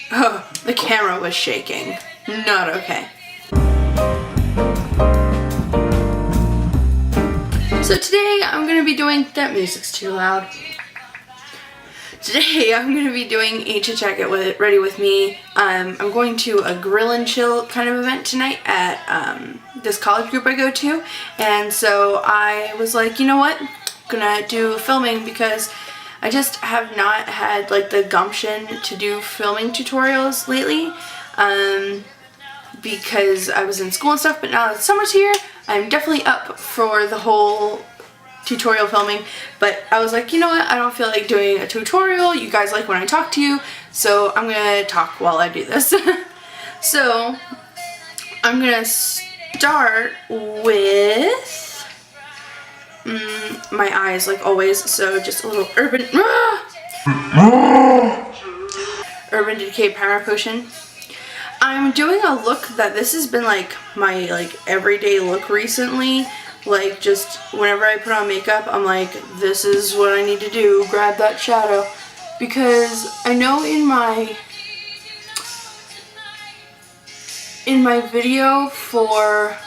Oh, the camera was shaking. Not okay. So today I'm going to be doing, that music's too loud. Today I'm going to be doing a ChitChat Get Ready With Me. I'm going to a grill and chill kind of event tonight at this college group I go to. And so I was like, you know what? I'm going to do filming because I just have not had like the gumption to do filming tutorials lately. Because I was in school and stuff, but now that summer's here, I'm definitely up for the whole tutorial filming. But I was like, you know what, I don't feel like doing a tutorial. You guys like when I talk to you, so I'm gonna talk while I do this. So I'm gonna start with my eyes, like always. So just a little Urban Decay Power Potion. I'm doing a look that this has been like my everyday look recently. Like just whenever I put on makeup, I'm like, this is what I need to do, grab that shadow. Because I know in my video for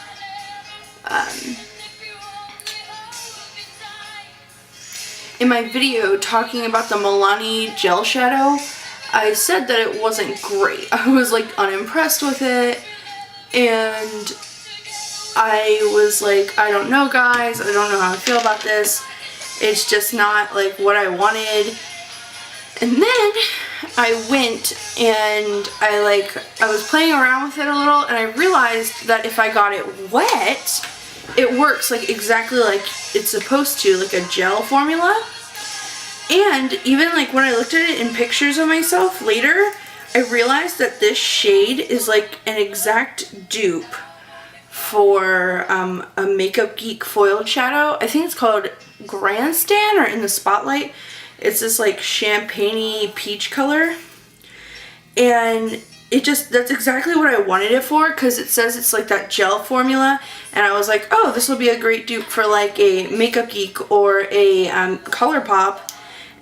in my video talking about the Milani gel shadow, I said that it wasn't great. I was like unimpressed with it, and I was like, I don't know guys, I don't know how I feel about this. It's just not like what I wanted. And then I went and I was playing around with it a little, and I realized that if I got it wet, it works like exactly like it's supposed to, like a gel formula. And even like when I looked at it in pictures of myself later, I realized that this shade is like an exact dupe for a Makeup Geek foiled shadow. I think it's called Grandstand or In the Spotlight. It's this like champagne-y peach color. And it just, that's exactly what I wanted it for, because it says it's like that gel formula. And I was like, oh, this will be a great dupe for like a Makeup Geek or a ColourPop.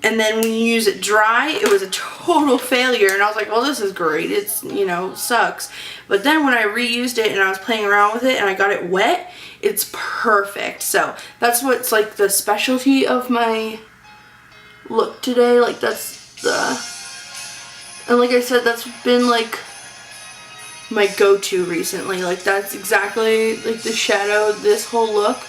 And then when you use it dry, it was a total failure. And I was like, well, this is great. It's, you know, sucks. But then when I reused it and I was playing around with it and I got it wet, it's perfect. So that's what's like the specialty of my look today. Like that's and like I said, that's been like my go-to recently. Like that's exactly like the shadow, this whole look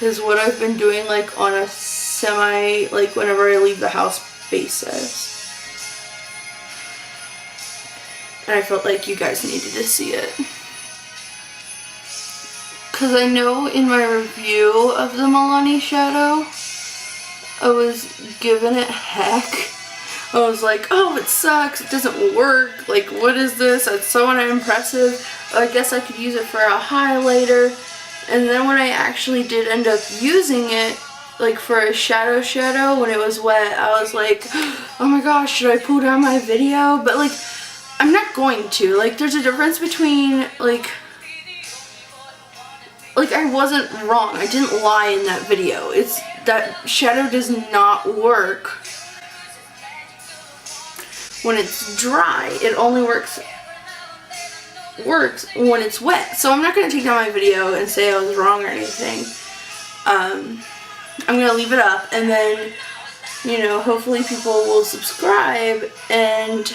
is what I've been doing like on a semi, like whenever I leave the house basis. And I felt like you guys needed to see it. Because I know in my review of the Milani shadow, I was giving it heck. I was like, oh, it sucks, it doesn't work, like what is this, it's so unimpressive, I guess I could use it for a highlighter. And then when I actually did end up using it, like for a shadow when it was wet, I was like, oh my gosh, should I pull down my video? But like, I'm not going to. Like, there's a difference between like I wasn't wrong. I didn't lie in that video. It's that shadow does not work when it's dry. It only works when it's wet. So I'm not going to take down my video and say I was wrong or anything. I'm going to leave it up, and then, you know, hopefully people will subscribe and,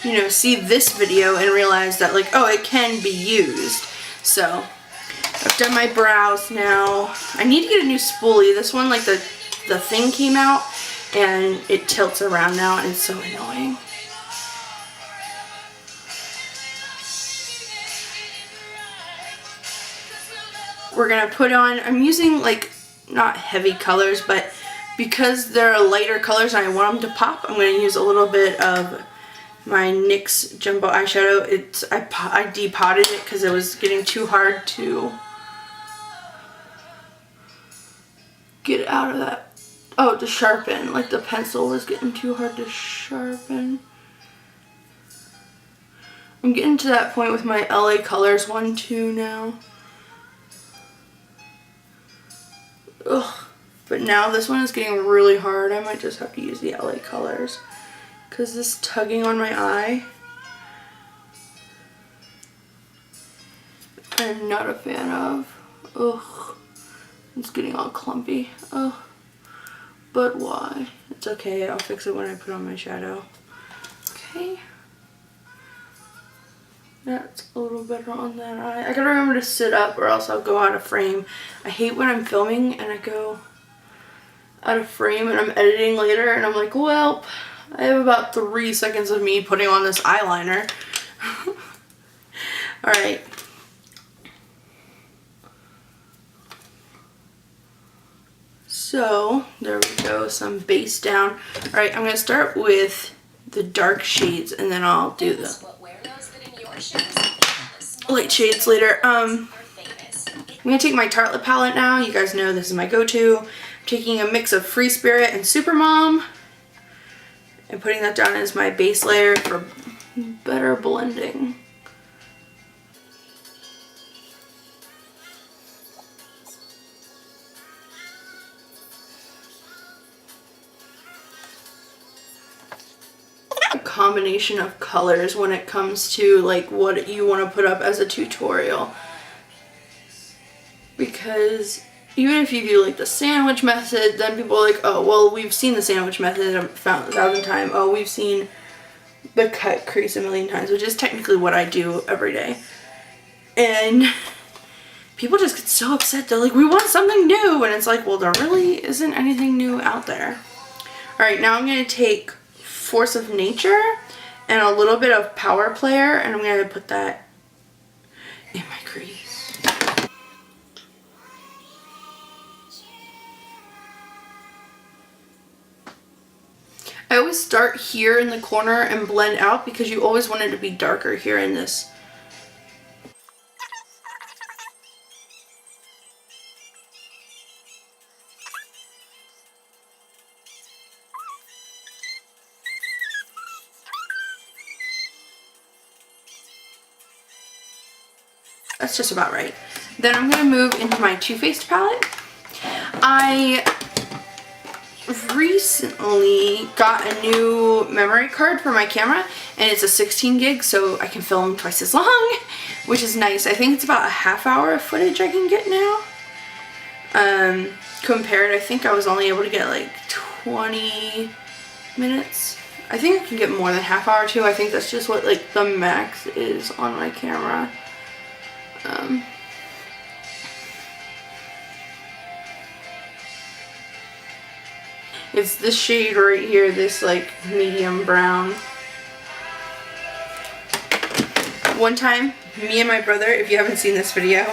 you know, see this video and realize that, like, oh, it can be used. So, I've done my brows now. I need to get a new spoolie. This one, like, the thing came out, and it tilts around now, and it's so annoying. We're gonna put on, I'm using like not heavy colors, but because they're lighter colors and I want them to pop, I'm gonna use a little bit of my NYX Jumbo eyeshadow. I depotted it because it was getting too hard to get out of that. Oh, to sharpen. Like the pencil was getting too hard to sharpen. I'm getting to that point with my LA Colors 1-2 now. Ugh. But now this one is getting really hard. I might just have to use the LA Colors. because this tugging on my eye, I'm not a fan of. Ugh, it's getting all clumpy. Ugh, but why? It's okay, I'll fix it when I put on my shadow. Okay. That's a little better on that eye. I gotta remember to sit up or else I'll go out of frame. I hate when I'm filming and I go out of frame and I'm editing later and I'm like, well, I have about 3 seconds of me putting on this eyeliner. Alright. So, there we go, some base down. Alright, I'm gonna start with the dark shades and then I'll do the light shades later. I'm going to take my Tartelette palette now. You guys know this is my go-to. I'm taking a mix of Free Spirit and Supermom and putting that down as my base layer for better blending. Combination of colors when it comes to like what you want to put up as a tutorial, because even if you do like the sandwich method, then people are like, oh well, we've seen the sandwich method 1,000 times. Oh, we've seen the cut crease 1,000,000 times, which is technically what I do every day. And people just get so upset. They're like, we want something new, and it's like, well, there really isn't anything new out there. All right, now I'm going to take Force of Nature and a little bit of Power Player, and I'm going to put that in my crease. I always start here in the corner and blend out because you always want it to be darker here in this. That's just about right. Then I'm going to move into my Too Faced palette. I recently got a new memory card for my camera, and it's a 16 gig, so I can film twice as long, which is nice. I think it's about a half hour of footage I can get now. Compared, I think I was only able to get like 20 minutes. I think I can get more than half hour too. I think that's just what like the max is on my camera. It's this shade right here, this like medium brown. One time, me and my brother, if you haven't seen this video,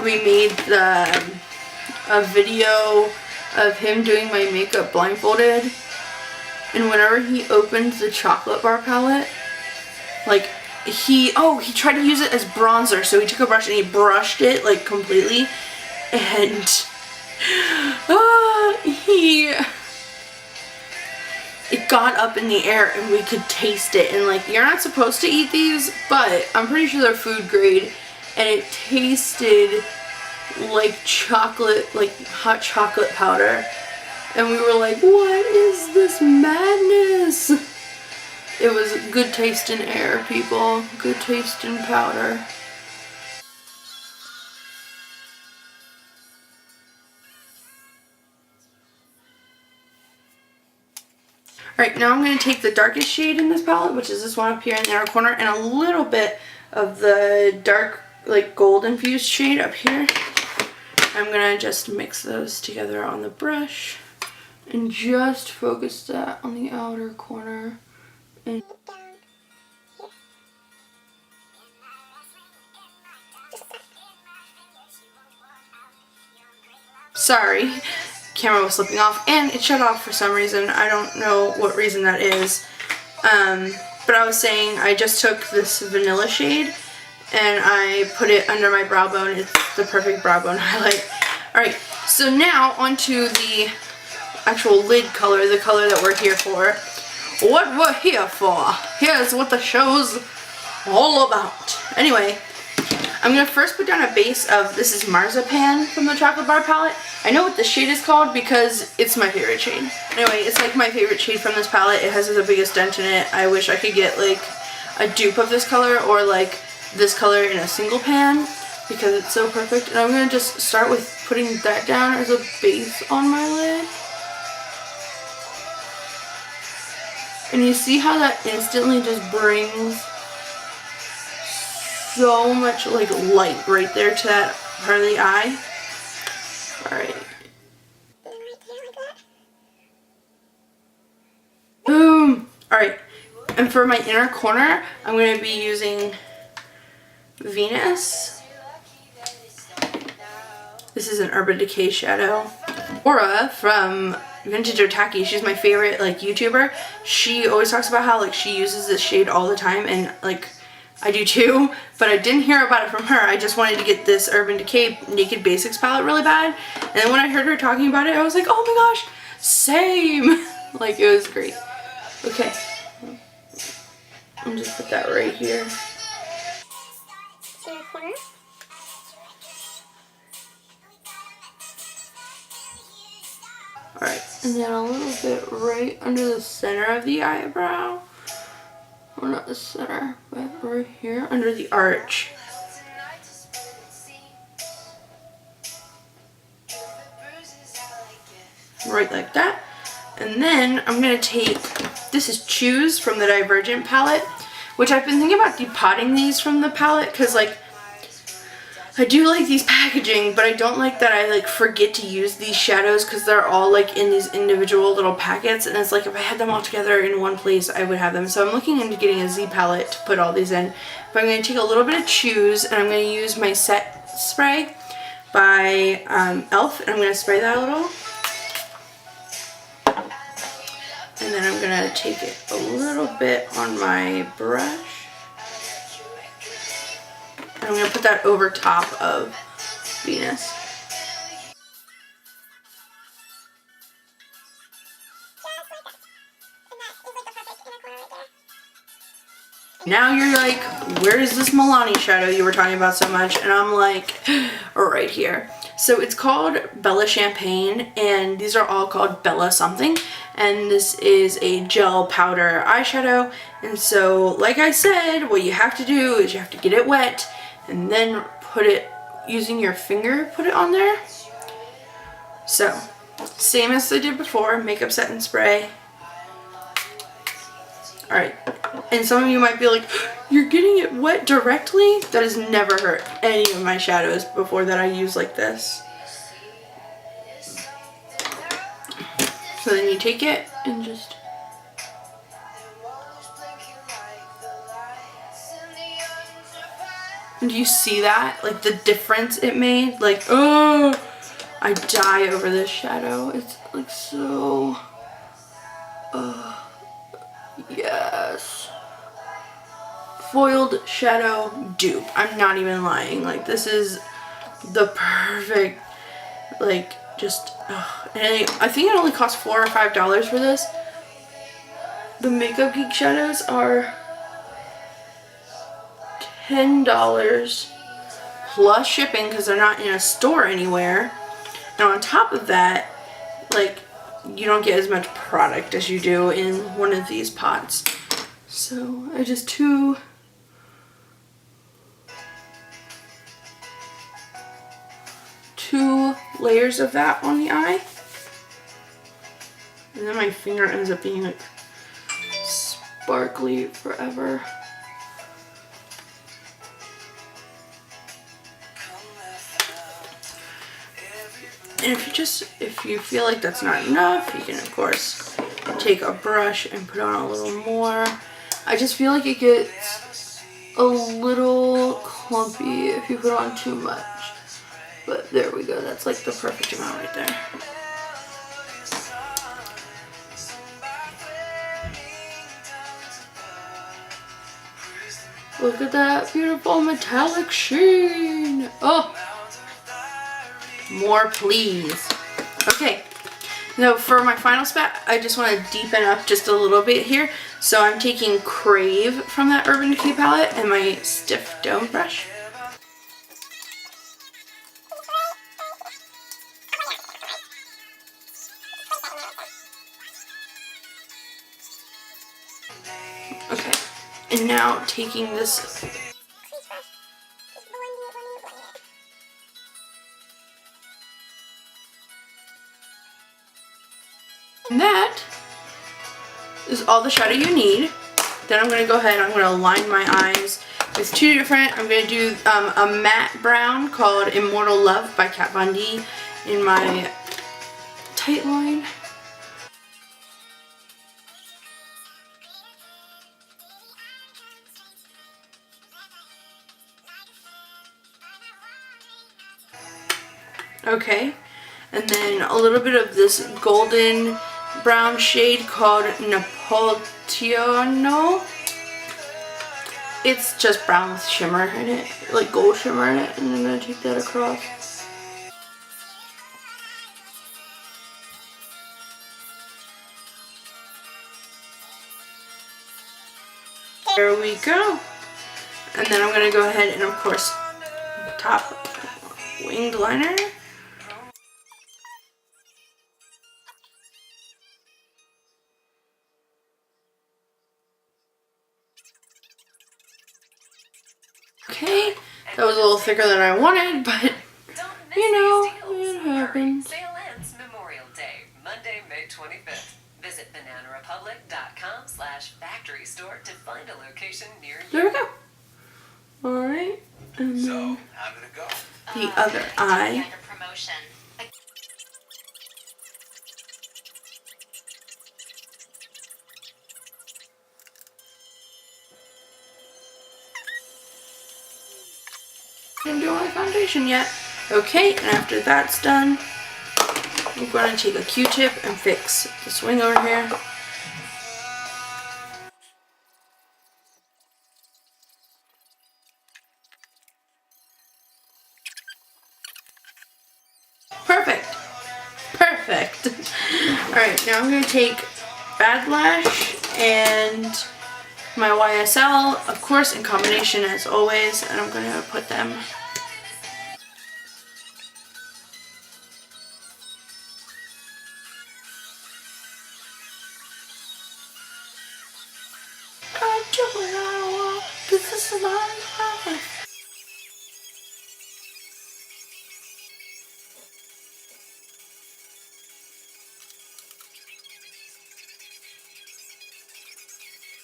we made a video of him doing my makeup blindfolded, and whenever he opened the chocolate bar palette, like he tried to use it as bronzer, so he took a brush and he brushed it like completely, and it got up in the air and we could taste it, and like, you're not supposed to eat these, but I'm pretty sure they're food grade, and it tasted like chocolate, like hot chocolate powder, and we were like, what is this madness? It was good taste in air, people. Good taste in powder. Alright, now I'm going to take the darkest shade in this palette, which is this one up here in the outer corner, and a little bit of the dark, like gold infused shade up here. I'm going to just mix those together on the brush and just focus that on the outer corner. And sorry, camera was slipping off and it shut off for some reason. I don't know what reason that is. But I was saying I just took this vanilla shade and I put it under my brow bone. It's the perfect brow bone highlight. Alright, so now onto the actual lid color, the color that we're here for. What we're here for. Here's what the show's all about. Anyway, I'm going to first put down a base of, this is Marzipan from the Chocolate Bar palette. I know what this shade is called because it's my favorite shade. Anyway, it's like my favorite shade from this palette. It has the biggest dent in it. I wish I could get like a dupe of this color or like this color in a single pan because it's so perfect. And I'm going to just start with putting that down as a base on my lid. And you see how that instantly just brings so much like light right there to that part of the eye. Alright. Boom! Alright. And for my inner corner, I'm going to be using Venus. This is an Urban Decay shadow. Aura from Vintage Otaki, she's my favorite like YouTuber. She always talks about how like she uses this shade all the time, and like I do too, but I didn't hear about it from her. I just wanted to get this Urban Decay Naked Basics palette really bad, and then when I heard her talking about it, I was like, oh my gosh, same! Like, it was great. Okay, I'm just put that right here. Alright, and then a little bit right under the center of the eyebrow. Or not the center, but right here under the arch. Right like that. And then I'm going to take, this is Choose from the Divergent palette, which I've been thinking about depotting these from the palette because like I do like these packaging, but I don't like that I like forget to use these shadows because they're all like in these individual little packets, and it's like if I had them all together in one place I would have them. So I'm looking into getting a Z palette to put all these in. But I'm going to take a little bit of Choose, and I'm going to use my set spray by e.l.f. and I'm going to spray that a little. And then I'm going to take it a little bit on my brush. I'm going to put that over top of Venus. Now you're like, where is this Milani shadow you were talking about so much? And I'm like, right here. So it's called Bella Champagne, and these are all called Bella something. And this is a gel powder eyeshadow. And so, like I said, what you have to do is you have to get it wet and then put it, using your finger, put it on there. So, same as I did before, makeup set and spray. Alright, and some of you might be like, you're getting it wet directly? That has never hurt any of my shadows before that I use like this. So then you take it and just... And do you see that? Like the difference it made? Like, oh, I die over this shadow. It's like so, yes. Foiled shadow dupe. I'm not even lying. Like this is the perfect, like just, and I think it only costs $4 or $5 for this. The Makeup Geek shadows are $10 plus shipping because they're not in a store anywhere. And on top of that, like, you don't get as much product as you do in one of these pots. So I just two layers of that on the eye. And then my finger ends up being like sparkly forever. And if you feel like that's not enough, you can of course take a brush and put on a little more. I just feel like it gets a little clumpy if you put on too much. But there we go, that's like the perfect amount right there. Look at that beautiful metallic sheen. Oh, more please. Okay, now for my final spot, I just want to deepen up just a little bit here. So I'm taking Crave from that Urban Decay palette and my stiff dome brush. Okay, and now taking this. And that is all the shadow you need. Then I'm going to go ahead and I'm going to line my eyes with two different. I'm going to do a matte brown called Immortal Love by Kat Von D in my tight line. Okay, and then a little bit of this golden brown shade called Napoleono. It's just brown with shimmer in it, like gold shimmer in it, and I'm going to take that across. There we go. And then I'm going to go ahead and, of course, top winged liner. Okay, that was a little thicker than I wanted, but you know, it happens. Sale ends Memorial Day, Monday, May 25th. Visit bananarepublic.com/factory store to find a location near you. There we go. Alright, and then how did it go? the other eye. I didn't do my foundation yet. Okay, and after that's done, I'm going to take a Q-tip and fix the swing over here. Perfect. Perfect. Alright, now I'm going to take Bad Lash and my YSL, of course, in combination as always, and I'm going to put them .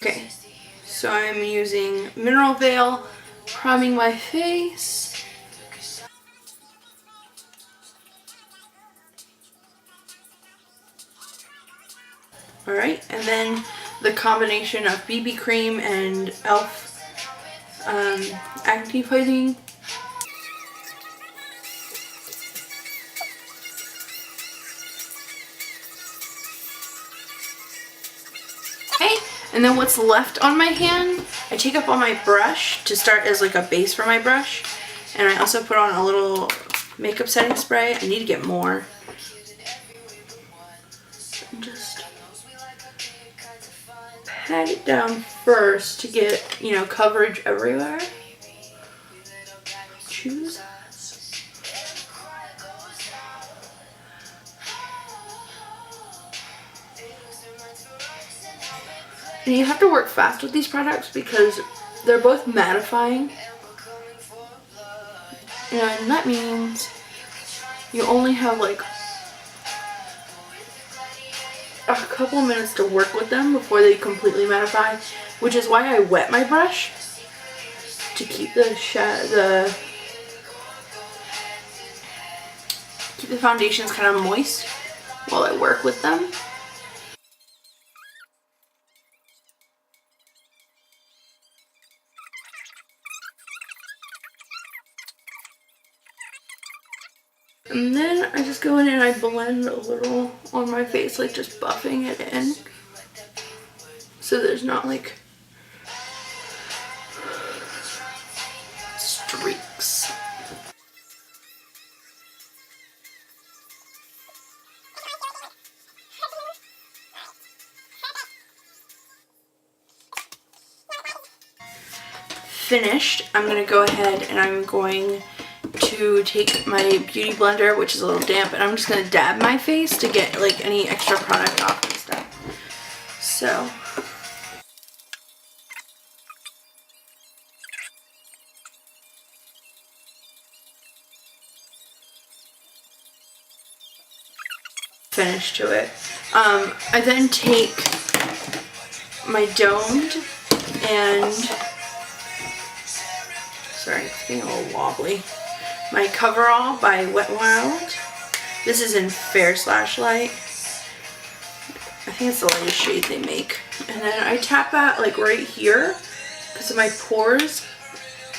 Okay, so I'm using Mineral Veil, priming my face. Alright, and then the combination of BB cream and e.l.f. acne fighting. Okay, and then what's left on my hand, I take up on my brush to start as like a base for my brush. And I also put on a little makeup setting spray. I need to get more. Just pat it down first to get, you know, coverage everywhere. Choose. And you have to work fast with these products because they're both mattifying. And that means you only have like a couple minutes to work with them before they completely mattify, which is why I wet my brush to keep the foundations kind of moist while I work with them. And then I just go in and I blend a little on my face, like just buffing it in. So there's not like streaks. Finished, I'm going to go ahead and I'm going to take my beauty blender, which is a little damp, and I'm just going to dab my face to get like any extra product off and stuff. So finish to it. I then take my domed and, sorry, it's getting a little wobbly, my Coverall by Wet n Wild. This is in Fair/Light. I think it's the lightest shade they make. And then I tap that like right here because my pores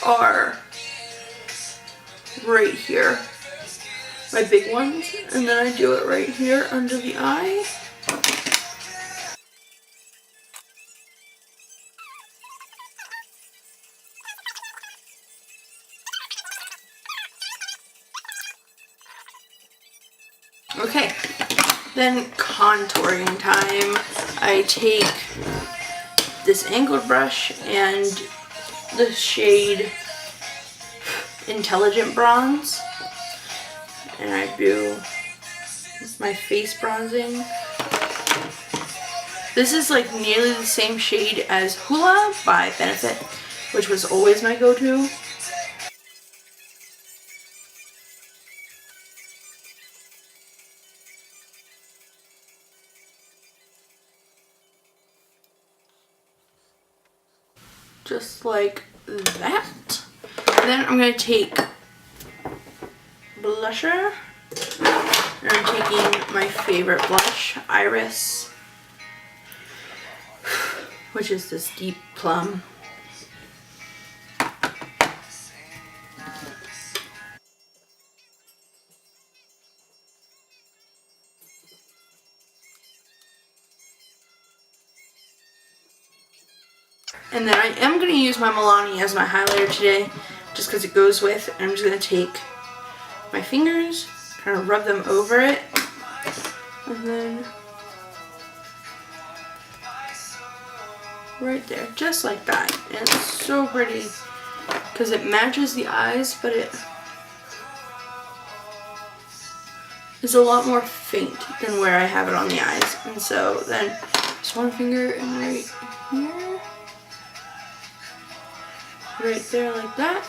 are right here, my big ones, and then I do it right here under the eye. Okay, then contouring time. I take this angled brush and the shade Intelligent Bronze, and I do my face bronzing. This is like nearly the same shade as Hoola by Benefit, which was always my go-to. Just like that. And then I'm going to take blusher. And I'm taking my favorite blush, Iris, which is this deep plum. And then I am going to use my Milani as my highlighter today, just because it goes with. And I'm just going to take my fingers, kind of rub them over it, and then right there, just like that. And it's so pretty because it matches the eyes, but it is a lot more faint than where I have it on the eyes. And so then just one finger and right here, right there like that.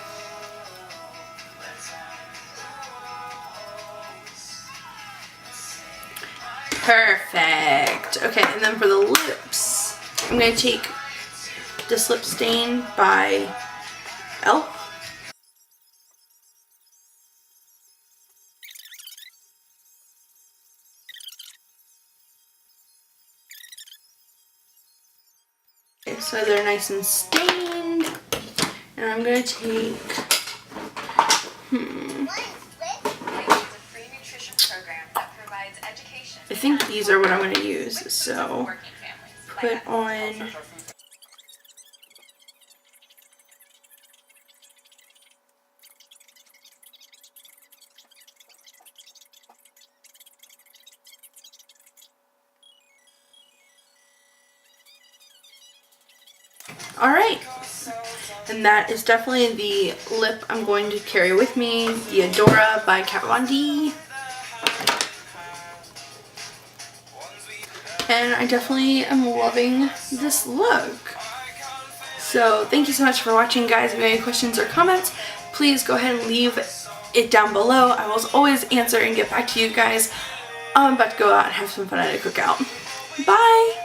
Perfect. Okay, and then for the lips, I'm going to take this lip stain by e.l.f. Okay, so they're nice and stained. And I'm going to take, I think these are what I'm going to use. So put on alright, and that is definitely the lip I'm going to carry with me, the Adora by Kat Von D. And I definitely am loving this look. So thank you so much for watching, guys. If you have any questions or comments, please go ahead and leave it down below. I will always answer and get back to you guys. I'm about to go out and have some fun at a cookout. Bye!